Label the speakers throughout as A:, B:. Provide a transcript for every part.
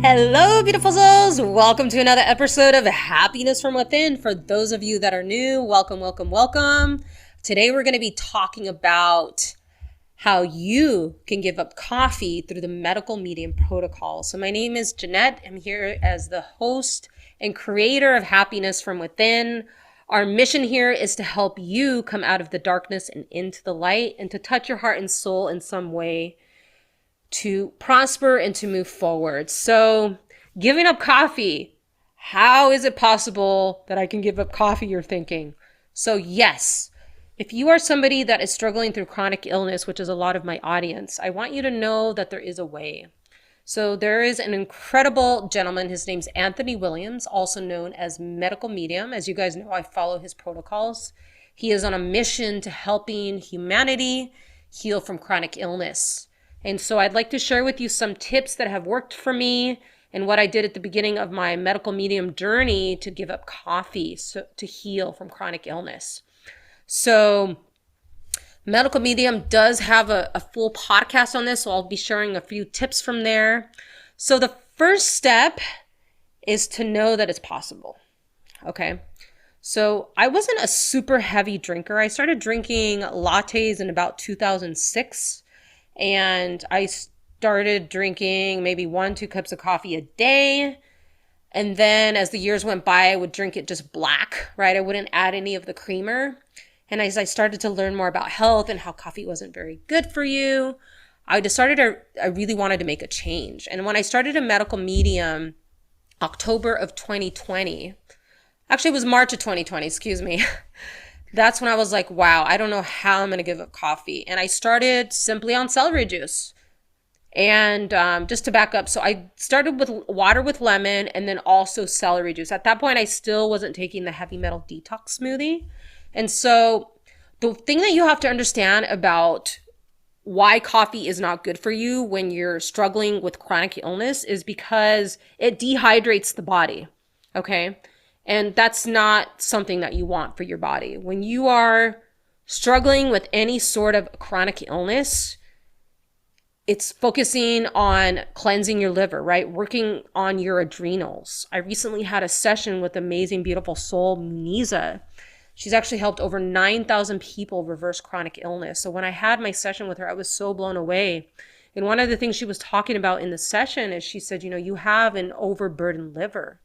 A: Hello, beautiful souls. Welcome to another episode of Happiness from Within. For those of you that are new, welcome, welcome, welcome. Today we're going to be talking about how you can give up coffee through the medical medium protocol. So my name is Jeanette. I'm here as the host and creator of Happiness from Within. Our mission here is to help you come out of the darkness and into the light, and to touch your heart and soul in some way to prosper and to move forward. So giving up coffee, how is it possible that I can give up coffee, you're thinking? So yes, if you are somebody that is struggling through chronic illness, which is a lot of my audience, I want you to know that there is a way. So there is an incredible gentleman, his name's Anthony Williams, also known as Medical Medium. As you guys know, I follow his protocols. He is on a mission to helping humanity heal from chronic illness. And so I'd like to share with you some tips that have worked for me and what I did at the beginning of my medical medium journey to give up coffee to heal from chronic illness. So Medical Medium does have a full podcast on this, so I'll be sharing a few tips from there. So the first step is to know that it's possible. Okay. So I wasn't a super heavy drinker. I started drinking lattes in about 2006. And I started drinking maybe 1-2 cups of coffee a day. And then as the years went by, I would drink it just black, right? I wouldn't add any of the creamer. And as I started to learn more about health and how coffee wasn't very good for you, I really wanted to make a change. And when I started a medical medium, October of 2020, actually it was March of 2020, excuse me. That's when I was like, wow, I don't know how I'm going to give up coffee. And I started simply on celery juice. And just to back up, so I started with water with lemon and then also celery juice. At that point, I still wasn't taking the heavy metal detox smoothie. And so the thing that you have to understand about why coffee is not good for you when you're struggling with chronic illness is because it dehydrates the body. Okay. And that's not something that you want for your body. When you are struggling with any sort of chronic illness, it's focusing on cleansing your liver, right? Working on your adrenals. I recently had a session with amazing, beautiful soul, Muniza. She's actually helped over 9,000 people reverse chronic illness. So when I had my session with her, I was so blown away. And one of the things she was talking about in the session is she said, you have an overburdened liver.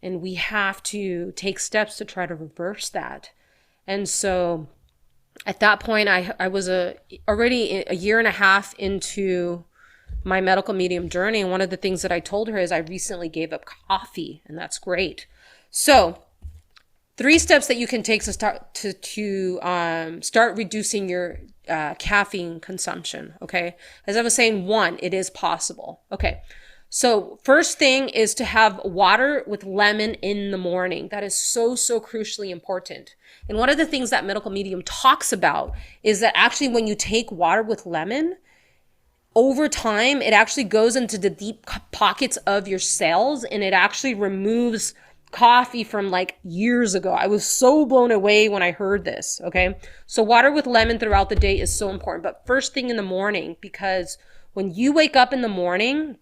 A: And we have to take steps to try to reverse that. And so at that point, I was already a year and a half into my medical medium journey. And one of the things that I told her is I recently gave up coffee, and that's great. So 3 steps that you can take to start reducing your caffeine consumption. Okay. As I was saying, 1, it is possible. Okay. So first thing is to have water with lemon in the morning. That is so, so crucially important. And one of the things that medical medium talks about is that actually when you take water with lemon, over time, it actually goes into the deep pockets of your cells and it actually removes coffee from like years ago. I was so blown away when I heard this. Okay. So water with lemon throughout the day is so important, but first thing in the morning, because when you wake up in the morning,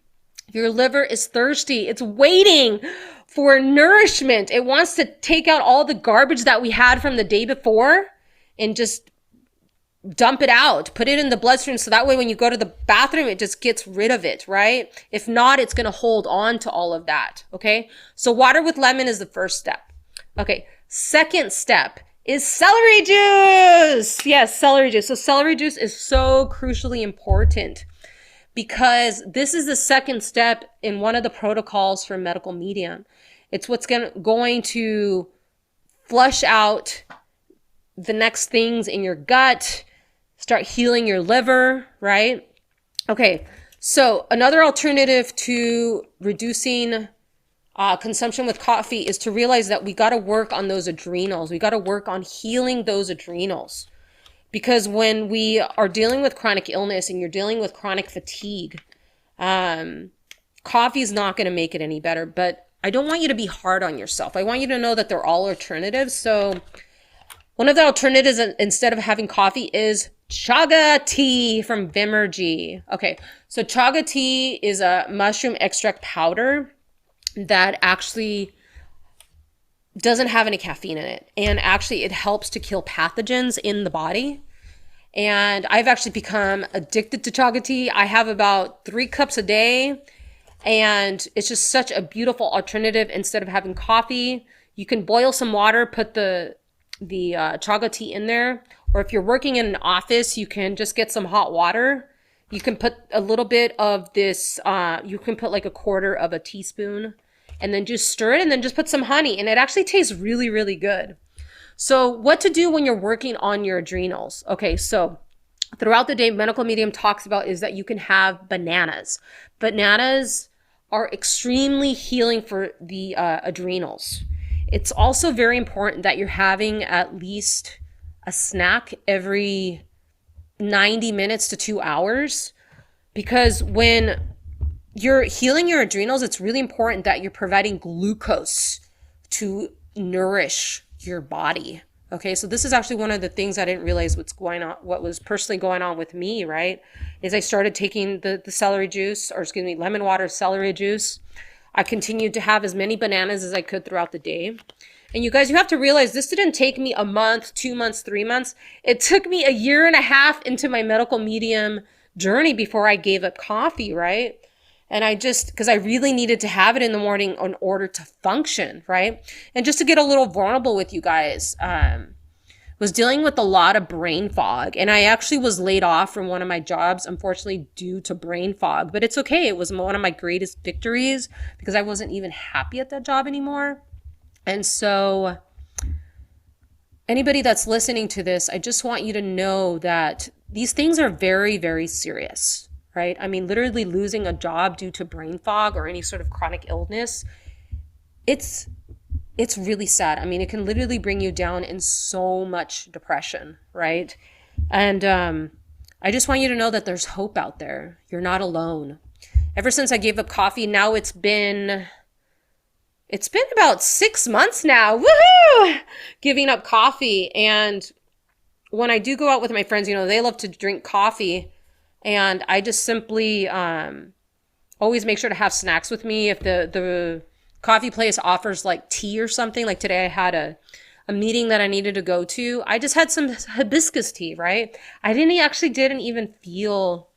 A: your liver is thirsty. It's waiting for nourishment. It wants to take out all the garbage that we had from the day before and just dump it out, put it in the bloodstream. So that way, when you go to the bathroom, it just gets rid of it, right? If not, it's going to hold on to all of that. Okay. So water with lemon is the first step. Okay. Second step is celery juice. Yes, celery juice. So celery juice is so crucially important, because this is the second step in one of the protocols for medical medium. It's what's going to flush out the next things in your gut, start healing your liver, right? Okay, so another alternative to reducing consumption with coffee is to realize that we got to work on those adrenals. We got to work on healing those adrenals. Because when we are dealing with chronic illness and you're dealing with chronic fatigue, coffee is not going to make it any better. But I don't want you to be hard on yourself. I want you to know that they're all alternatives. So one of the alternatives, instead of having coffee, is chaga tea from Vimergy. Okay, so chaga tea is a mushroom extract powder that actually doesn't have any caffeine in it. And actually it helps to kill pathogens in the body. And I've actually become addicted to chaga tea. I have about 3 cups a day, and it's just such a beautiful alternative instead of having coffee. You can boil some water, put the chaga tea in there, or if you're working in an office, you can just get some hot water. You can put a little bit of this, you can put like a quarter of a teaspoon, and then just stir it, and then just put some honey, and it actually tastes really, really good. So what to do when you're working on your adrenals? Okay, so throughout the day, Medical Medium talks about is that you can have bananas. Bananas are extremely healing for the adrenals. It's also very important that you're having at least a snack every 90 minutes to 2 hours, because when you're healing your adrenals, it's really important that you're providing glucose to nourish your body. Okay, so this is actually one of the things I didn't realize what was personally going on with me, right? Is I started taking the celery juice, or excuse me, lemon water celery juice. I continued to have as many bananas as I could throughout the day. And you guys, you have to realize this didn't take me a month, 2 months, 3 months. It took me a year and a half into my Medical Medium journey before I gave up coffee, right? And because I really needed to have it in the morning in order to function, right? And just to get a little vulnerable with you guys, was dealing with a lot of brain fog. And I actually was laid off from one of my jobs, unfortunately, due to brain fog. But it's okay. It was one of my greatest victories because I wasn't even happy at that job anymore. And so anybody that's listening to this, I just want you to know that these things are very, very serious. Right? I mean, literally losing a job due to brain fog or any sort of chronic illness, it's really sad. I mean, it can literally bring you down in so much depression, right? And I just want you to know that there's hope out there. You're not alone. Ever since I gave up coffee, now it's been about 6 months now. Woohoo! Giving up coffee. And when I do go out with my friends, they love to drink coffee. And I just simply always make sure to have snacks with me. If the coffee place offers like tea or something, like today I had a meeting that I needed to go to, I just had some hibiscus tea, right? I didn't even feel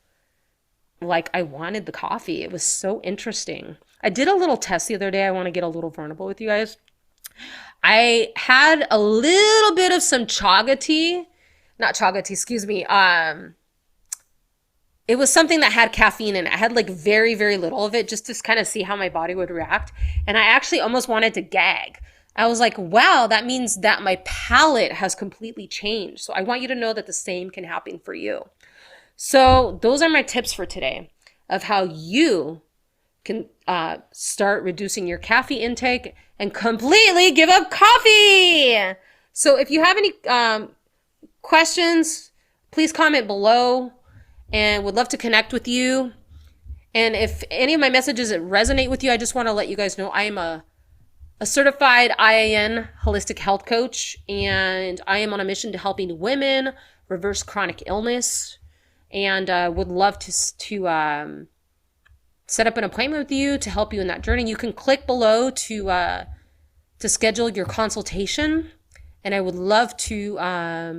A: like I wanted the coffee. It was so interesting. I did a little test the other day. I want to get a little vulnerable with you guys. I had a little bit of some chaga tea, not chaga tea, excuse me. It was something that had caffeine in it. I had like very, very little of it just to kind of see how my body would react. And I actually almost wanted to gag. I was like, wow, that means that my palate has completely changed. So I want you to know that the same can happen for you. So those are my tips for today of how you can start reducing your caffeine intake and completely give up coffee. So if you have any questions, please comment below. And would love to connect with you. And if any of my messages resonate with you, I just want to let you guys know I am a certified IIN Holistic Health Coach, and I am on a mission to helping women reverse chronic illness, and would love to set up an appointment with you to help you in that journey. You can click below to schedule your consultation, and I would love to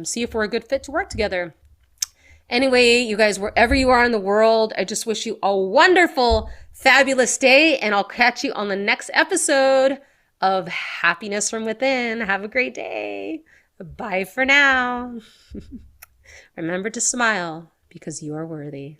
A: see if we're a good fit to work together. Anyway, you guys, wherever you are in the world, I just wish you a wonderful, fabulous day, and I'll catch you on the next episode of Happiness from Within. Have a great day. Bye for now. Remember to smile because you are worthy.